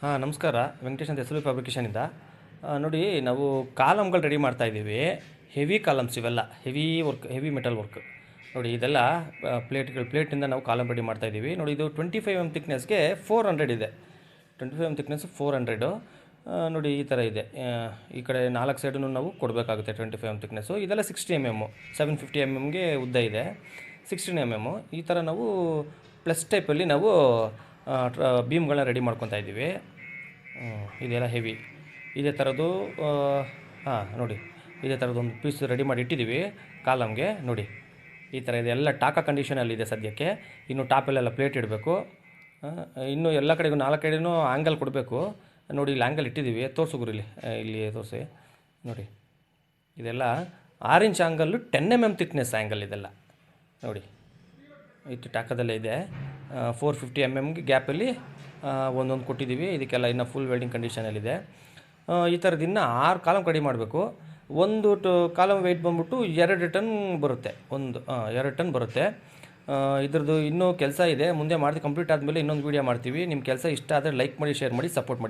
ಹಾಂ ನಮಸ್ಕಾರ. ವೆಂಕಟೇಶ್ ಅಂತ ಎಸ್ ಎಲ್ ವಿ ಫ್ಯಾಬ್ರಿಕೇಷನಿಂದ. ನೋಡಿ, ನಾವು ಕಾಲಮ್ಗಳು ರೆಡಿ ಮಾಡ್ತಾ ಇದ್ದೀವಿ. ಹೆವಿ ಕಾಲಮ್ಸ್ ಇವೆಲ್ಲ, heavy work, heavy metal work. ನೋಡಿ ಇದೆಲ್ಲ ಪ್ಲೇಟಿಂದ ನಾವು ಕಾಲಮ್ ರೆಡಿ ಮಾಡ್ತಾ ಇದ್ದೀವಿ. ನೋಡಿ ಇದು 25 ಎಮ್ ಥಿಕ್ನೆಸ್ಗೆ 400 ಇದೆ. 25 ಎಮ್ ಥಿಕ್ನೆಸ್ 400. ನೋಡಿ ಈ ಥರ ಇದೆ. ಈ ಕಡೆ 4 ಸೈಡನ್ನು ನಾವು ಕೊಡಬೇಕಾಗುತ್ತೆ 25 ಎಮ್ ಥಿಕ್ನೆಸ್ಸು. ಇದೆಲ್ಲ 60 ಎಮ್ ಎಮ್ಮು, 750 ಎಮ್ ಎಮ್ಗೆ ಉದ್ದ ಇದೆ. 16 ಎಮ್ ಎಮ್ಮು. ಈ ಥರ ನಾವು ಪ್ಲಸ್ ಟೈಪಲ್ಲಿ ನಾವು ಬೀಮ್ಗಳನ್ನ ರೆಡಿ ಮಾಡ್ಕೊತಾ ಇದ್ದೀವಿ. ಇದೆಲ್ಲ ಹೆವಿ. ಇದೇ ಥರದ್ದು ನೋಡಿ, ಇದೇ ಥರದ್ದೊಂದು ಪೀಸ್ ರೆಡಿ ಮಾಡಿ ಇಟ್ಟಿದ್ದೀವಿ ಕಾಲಮ್ಗೆ. ನೋಡಿ ಈ ಥರ ಇದೆ. ಎಲ್ಲ ಟಾಕಾ ಕಂಡೀಷನಲ್ಲಿದೆ ಸದ್ಯಕ್ಕೆ. ಇನ್ನು ಟಾಪಲ್ಲೆಲ್ಲ ಪ್ಲೇಟ್ ಇಡಬೇಕು. ಇನ್ನು ಎಲ್ಲ ಕಡೆಗೂ 4 ಕಡೆಯೂ ಆ್ಯಂಗಲ್ ಕೊಡಬೇಕು. ನೋಡಿ ಇಲ್ಲಿ ಆ್ಯಂಗಲ್ ಇಟ್ಟಿದ್ದೀವಿ, ತೋರಿಸು ಗುರು. ಇಲ್ಲಿ ತೋರಿಸಿ ನೋಡಿ. ಇದೆಲ್ಲ 6 inch angle, 10 M M thickness angle ಇದೆಲ್ಲ. ನೋಡಿ ಇಷ್ಟು ಟಾಕಾದಲ್ಲೇ ಇದೆ. 450 ಎಮ್ ಎಮ್ಗೆ ಗ್ಯಾಪಲ್ಲಿ ಒಂದೊಂದು ಕೊಟ್ಟಿದ್ದೀವಿ. ಇದಕ್ಕೆಲ್ಲ ಇನ್ನೂ ಫುಲ್ ವೆಲ್ಡಿಂಗ್ ಕಂಡೀಷನಲ್ಲಿದೆ. ಈ ಥರದ್ದು ಇನ್ನೂ 6 ಕಾಲಮ್ ರೆಡಿ ಮಾಡಬೇಕು. ಒಂದು ಕಾಲಮ್ ವೆಯ್ಟ್ ಬಂದ್ಬಿಟ್ಟು 2 ಟನ್ ಬರುತ್ತೆ. 2 ಟನ್ ಬರುತ್ತೆ. ಇದ್ರದ್ದು ಇನ್ನೂ ಕೆಲಸ ಇದೆ. ಮುಂದೆ ಕಂಪ್ಲೀಟ್ ಆದಮೇಲೆ ಇನ್ನೊಂದು ವೀಡಿಯೋ ಮಾಡ್ತೀವಿ. ನಿಮ್ಮ ಕೆಲಸ ಇಷ್ಟ ಆದರೆ ಲೈಕ್ ಮಾಡಿ, ಶೇರ್ ಮಾಡಿ, ಸಪೋರ್ಟ್ ಮಾಡಿ.